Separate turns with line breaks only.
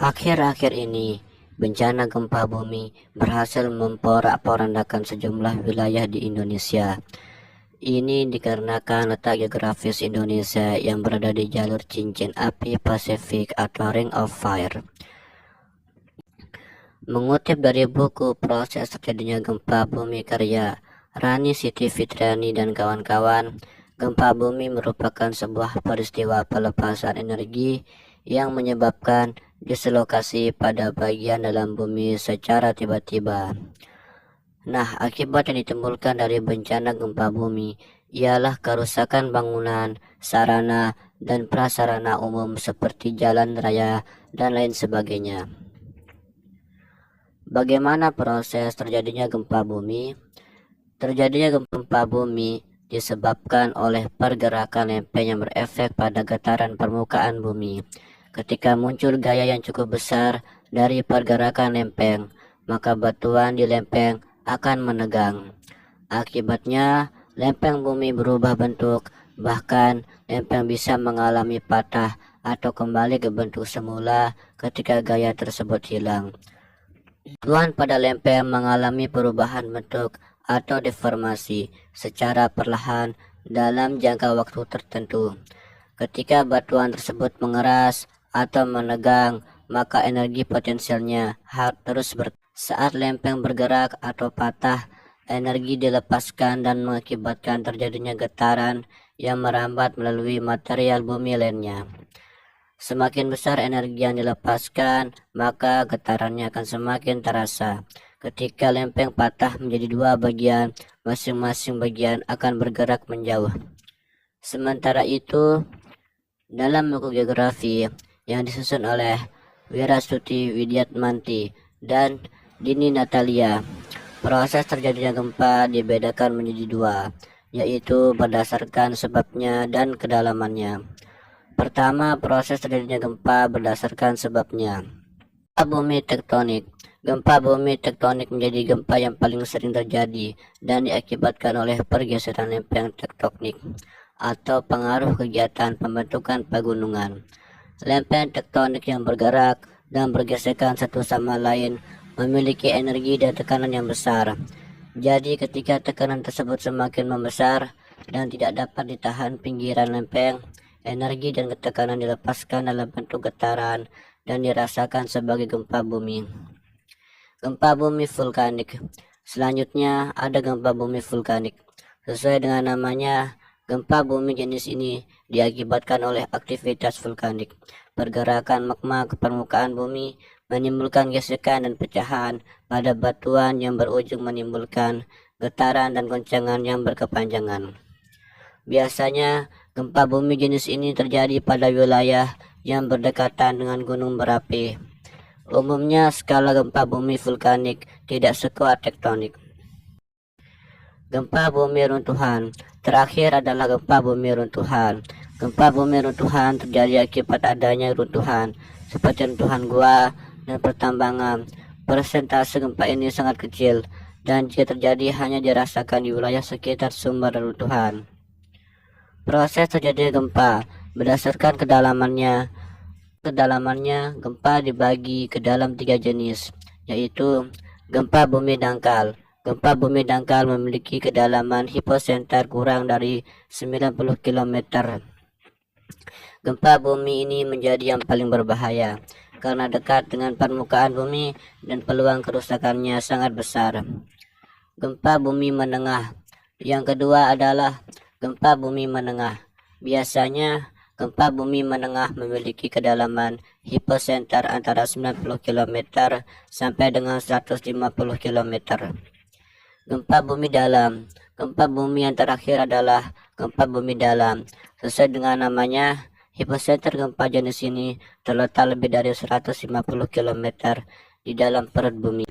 Akhir-akhir ini, bencana gempa bumi berhasil memporak-porandakan sejumlah wilayah di Indonesia. Ini dikarenakan letak geografis Indonesia yang berada di jalur cincin api Pasifik atau Ring of Fire. Mengutip dari buku Proses Terjadinya Gempa Bumi karya Rani Siti Fitriani dan kawan-kawan, gempa bumi merupakan sebuah peristiwa pelepasan energi yang menyebabkan dislokasi pada bagian dalam bumi secara tiba-tiba. Nah, akibat yang ditimbulkan dari bencana gempa bumi ialah kerusakan bangunan, sarana, dan prasarana umum seperti jalan raya dan lain sebagainya. Bagaimana proses terjadinya gempa bumi? Terjadinya gempa bumi disebabkan oleh pergerakan lempeng yang berefek pada getaran permukaan bumi. Ketika muncul gaya yang cukup besar dari pergerakan lempeng, maka batuan di lempeng akan menegang. Akibatnya, lempeng bumi berubah bentuk, bahkan lempeng bisa mengalami patah atau kembali ke bentuk semula ketika gaya tersebut hilang. Batuan pada lempeng mengalami perubahan bentuk atau deformasi secara perlahan dalam jangka waktu tertentu. Ketika batuan tersebut mengeras atau menegang, maka energi potensialnya terus saat lempeng bergerak atau patah, energi dilepaskan dan mengakibatkan terjadinya getaran yang merambat melalui material bumi lainnya. Semakin besar energi yang dilepaskan, maka getarannya akan semakin terasa. Ketika lempeng patah menjadi dua bagian, masing-masing bagian akan bergerak menjauh. Sementara itu, dalam buku geografi yang disusun oleh Wirasuti Widyatmanti dan Dini Natalia, proses terjadinya gempa dibedakan menjadi dua, yaitu berdasarkan sebabnya dan kedalamannya. Pertama, proses terjadinya gempa berdasarkan sebabnya. Gempa bumi tektonik. Gempa bumi tektonik menjadi gempa yang paling sering terjadi dan diakibatkan oleh pergeseran lempeng tektonik atau pengaruh kegiatan pembentukan pegunungan. Lempeng tektonik yang bergerak dan bergesekan satu sama lain memiliki energi dan tekanan yang besar. Jadi ketika tekanan tersebut semakin membesar dan tidak dapat ditahan pinggiran lempeng, energi dan tekanan dilepaskan dalam bentuk getaran dan dirasakan sebagai gempa bumi. Gempa bumi vulkanik. Selanjutnya ada gempa bumi vulkanik. Sesuai dengan namanya, gempa bumi jenis ini diakibatkan oleh aktivitas vulkanik. Pergerakan magma ke permukaan bumi menimbulkan gesekan dan pecahan pada batuan yang berujung menimbulkan getaran dan goncangan yang berkepanjangan. Biasanya, gempa bumi jenis ini terjadi pada wilayah yang berdekatan dengan gunung berapi. Umumnya, skala gempa bumi vulkanik tidak sekuat tektonik. Gempa bumi runtuhan. Terakhir adalah gempa bumi runtuhan. Gempa bumi runtuhan terjadi akibat adanya runtuhan, seperti runtuhan gua dan pertambangan. Persentase gempa ini sangat kecil, dan jika terjadi hanya dirasakan di wilayah sekitar sumber runtuhan. Proses terjadinya gempa berdasarkan kedalamannya. Gempa dibagi ke dalam 3 jenis, yaitu gempa bumi dangkal. Gempa bumi dangkal memiliki kedalaman hiposenter kurang dari 90 km. Gempa bumi ini menjadi yang paling berbahaya karena dekat dengan permukaan bumi dan peluang kerusakannya sangat besar. Gempa bumi menengah. Yang kedua adalah gempa bumi menengah. Biasanya, gempa bumi menengah memiliki kedalaman hiposenter antara 90 km sampai dengan 150 km. Gempa bumi dalam. Gempa bumi yang terakhir adalah gempa bumi dalam. Sesuai dengan namanya, hiposenter gempa jenis ini terletak lebih dari 150 km di dalam perut bumi.